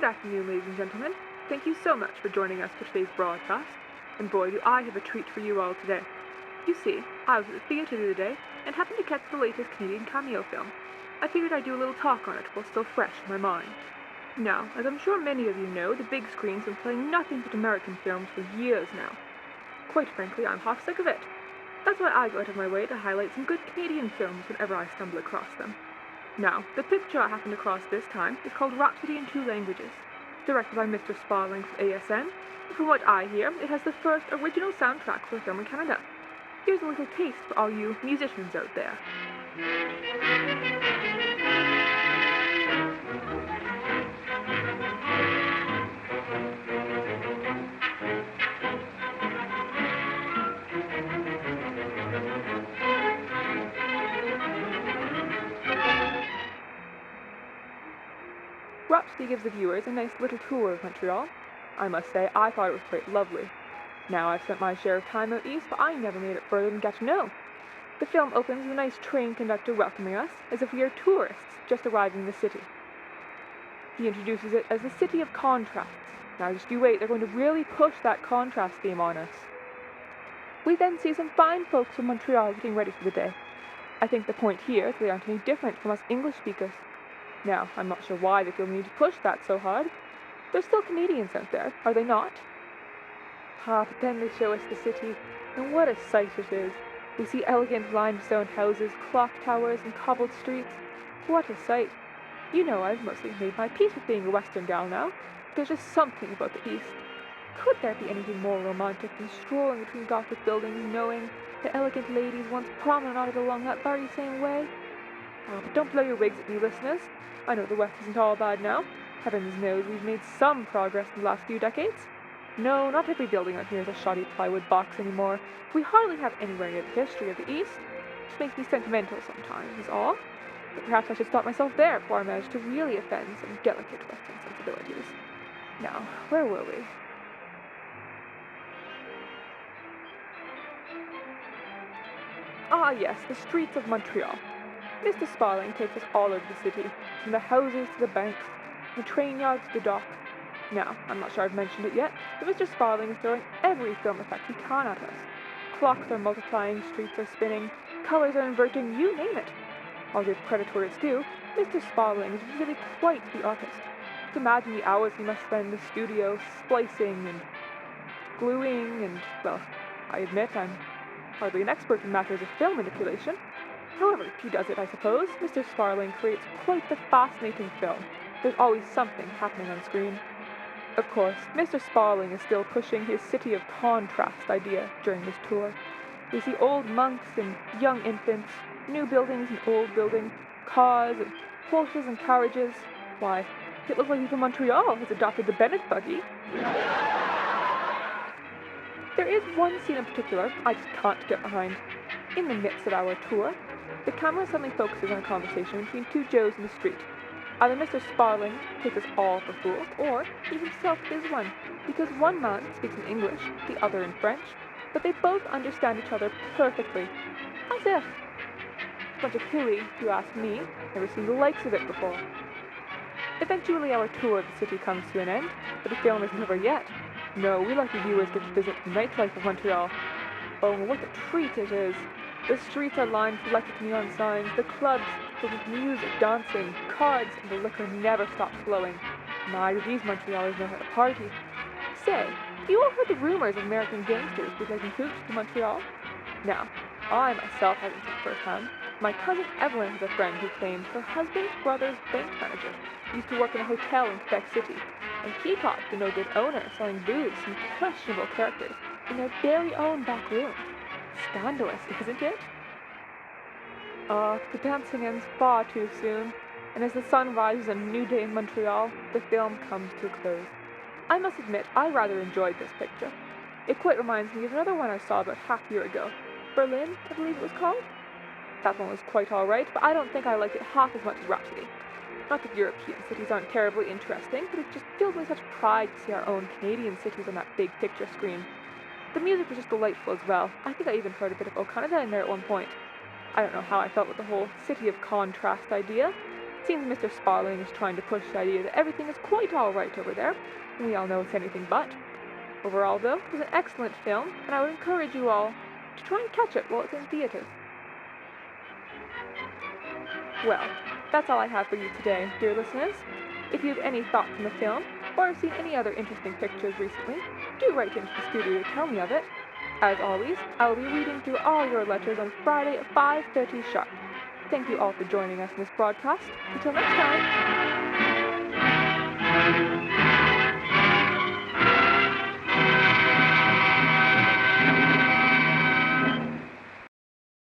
afternoon, ladies and gentlemen. Thank you so much for joining us for today's broadcast. And boy, do I have a treat for you all today. You see, I was at the theatre the other day and happened to catch the latest Canadian cameo film. I figured I'd do a little talk on it while still fresh in my mind. Now, as I'm sure many of you know, the big screen's been playing nothing but American films for years now. Quite frankly, I'm half sick of it. That's why I go out of my way to highlight some good Canadian films whenever I stumble across them. Now, the picture I happened across this time is called Rhapsody in 2 Languages, directed by Mr. Sparling for ASN, and from what I hear, it has the first original soundtrack for a film in Canada. Here's a little taste for all you musicians out there. Rhapsody gives the viewers a nice little tour of Montreal. I must say, I thought it was quite lovely. Now, I've spent my share of time out east, but I never made it further than Gatineau. The film opens with a nice train conductor welcoming us, as if we are tourists just arriving in the city. He introduces it as the City of Contrasts. Now, just you wait, they're going to really push that contrast theme on us. We then see some fine folks from Montreal getting ready for the day. I think the point here is they aren't any different from us English speakers. Now, I'm not sure why they feel the need to push that so hard. There's still Canadians out there, are they not? But then they show us the city, and what a sight it is. We see elegant limestone houses, clock towers, and cobbled streets. What a sight. You know, I've mostly made my peace with being a Western gal now. There's just something about the East. Could there be anything more romantic than strolling between Gothic buildings, knowing the elegant ladies once promenaded along that very same way? Oh, but don't blow your wigs at me, listeners. I know the West isn't all bad now. Heavens knows we've made some progress in the last few decades. No, not every building out here is a shoddy plywood box anymore. We hardly have anywhere near the history of the East. It makes me sentimental sometimes, is all. But perhaps I should stop myself there before I manage to really offend some delicate Western sensibilities. Now, where were we? Ah yes, the streets of Montreal. Mr. Sparling takes us all over the city, from the houses to the banks, from the train yards to the dock. Now, I'm not sure I've mentioned it yet, but Mr. Sparling is throwing every film effect he can at us. Clocks are multiplying, streets are spinning, colors are inverting, you name it. I'll give credit where it's due, Mr. Sparling is really quite the artist. Just imagine the hours he must spend in the studio splicing and gluing and, well, I admit I'm hardly an expert in matters of film manipulation. However, he does it, I suppose. Mr. Sparling creates quite the fascinating film. There's always something happening on screen. Of course, Mr. Sparling is still pushing his City of Contrast idea during this tour. We see old monks and young infants, new buildings and old buildings, cars and horses and carriages. Why, it looks like people from Montreal has adopted the Bennett buggy. There is one scene in particular I just can't get behind. In the midst of our tour, the camera suddenly focuses on a conversation between 2 Joes in the street. Either Mr. Sparling takes us all for fools, or he himself is one, because one man speaks in English, the other in French, but they both understand each other perfectly. As if. A bunch of hooey, if you ask me, never seen the likes of it before. Eventually our tour of the city comes to an end, but the film isn't over yet. No, we lucky viewers get to visit the nightlife of Montreal. Oh, what a treat it is. The streets are lined with electric neon signs, the clubs filled with music, dancing, cards, and the liquor never stops flowing. My, do these Montrealers know how to party. Say, you all heard the rumors of American gangsters who taking hoops to Montreal? Now, I myself haven't seen it firsthand. My cousin Evelyn has a friend who claims her husband's brother's bank manager used to work in a hotel in Quebec City, and he caught the no-good owner selling booze to some questionable characters in their very own back room. Scandalous, isn't it? The dancing ends far too soon, and as the sun rises on a new day in Montreal, the film comes to a close. I must admit, I rather enjoyed this picture. It quite reminds me of another one I saw about half a year ago. Berlin, I believe it was called. That one was quite alright, but I don't think I liked it half as much as Rhapsody. Not that European cities aren't terribly interesting, but it just fills me with such pride to see our own Canadian cities on that big picture screen. The music was just delightful as well. I think I even heard a bit of O Canada in there at one point. I don't know how I felt with the whole City of Contrast idea. Seems Mr. Sparling is trying to push the idea that everything is quite all right over there, and we all know it's anything but. Overall, though, it was an excellent film, and I would encourage you all to try and catch it while it's in theaters. Well, that's all I have for you today, dear listeners. If you have any thoughts on the film, or have seen any other interesting pictures recently, do write into the studio to tell me of it. As always, I will be reading through all your letters on Friday at 5:30 sharp. Thank you all for joining us in this broadcast. Until next time!